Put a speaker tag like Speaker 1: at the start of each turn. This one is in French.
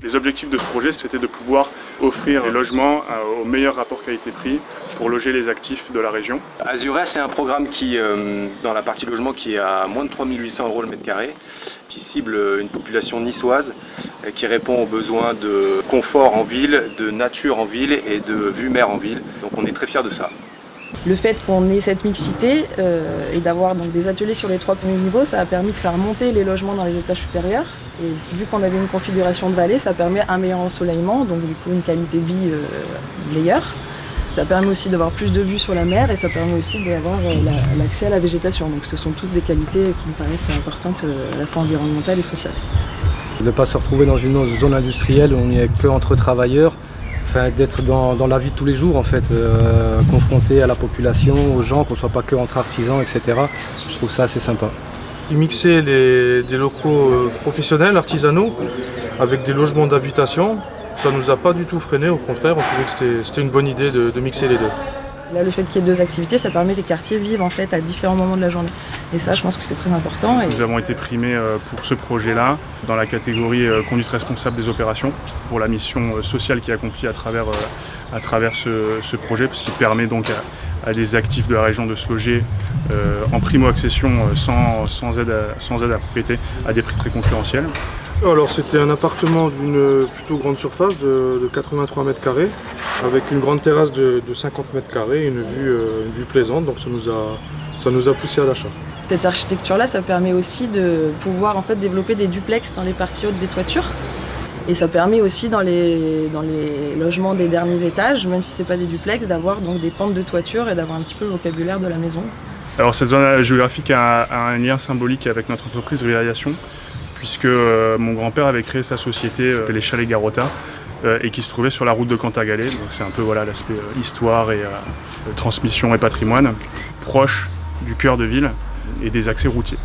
Speaker 1: Les objectifs de ce projet, c'était de pouvoir offrir des logements au meilleur rapport qualité-prix pour loger les actifs de la région.
Speaker 2: Azura, c'est un programme qui, dans la partie logement, qui est à moins de 3 800 € le mètre carré, qui cible une population niçoise, qui répond aux besoins de confort en ville, de nature en ville et de vue mer en ville. Donc on est très fiers de ça.
Speaker 3: Le fait qu'on ait cette mixité et d'avoir donc des ateliers sur les 3 premiers niveaux, ça a permis de faire monter les logements dans les étages supérieurs. Et vu qu'on avait une configuration de vallée, ça permet un meilleur ensoleillement, donc du coup une qualité de vie meilleure. Ça permet aussi d'avoir plus de vue sur la mer et ça permet aussi d'avoir l'accès à la végétation. Donc ce sont toutes des qualités qui me paraissent importantes à la fois environnementales et sociales.
Speaker 4: De ne pas se retrouver dans une zone industrielle où on n'y est qu'entre travailleurs, enfin, d'être dans la vie de tous les jours en fait, confronté à la population, aux gens, qu'on ne soit pas que entre artisans, etc. Je trouve ça assez sympa.
Speaker 5: Mixer des locaux professionnels, artisanaux, avec des logements d'habitation, ça ne nous a pas du tout freiné, au contraire, on trouvait que c'était une bonne idée de mixer les deux.
Speaker 3: Là, le fait qu'il y ait 2 activités, ça permet que les quartiers vivent en fait à différents moments de la journée. Et ça, je pense que c'est très important.
Speaker 1: Nous avons été primés pour ce projet-là dans la catégorie conduite responsable des opérations pour la mission sociale qui est accomplie à travers ce projet, parce qu'il permet donc à des actifs de la région de se loger en primo-accession sans aide à propriété à des prix très concurrentiels.
Speaker 5: Alors c'était un appartement d'une plutôt grande surface de 83 mètres carrés avec une grande terrasse de 50 mètres carrés et une vue plaisante, donc ça nous a poussé à l'achat.
Speaker 3: Cette architecture-là, ça permet aussi de pouvoir en fait développer des duplex dans les parties hautes des toitures. Et ça permet aussi dans les logements des derniers étages, même si ce n'est pas des duplex, d'avoir donc des pentes de toiture et d'avoir un petit peu le vocabulaire de la maison.
Speaker 1: Alors cette zone géographique a un lien symbolique avec notre entreprise Rivériation, puisque mon grand-père avait créé sa société, les Chalets Garota, et qui se trouvait sur la route de Cantagallet. Donc c'est un peu voilà, l'aspect histoire et transmission et patrimoine, proche du cœur de ville et des accès routiers.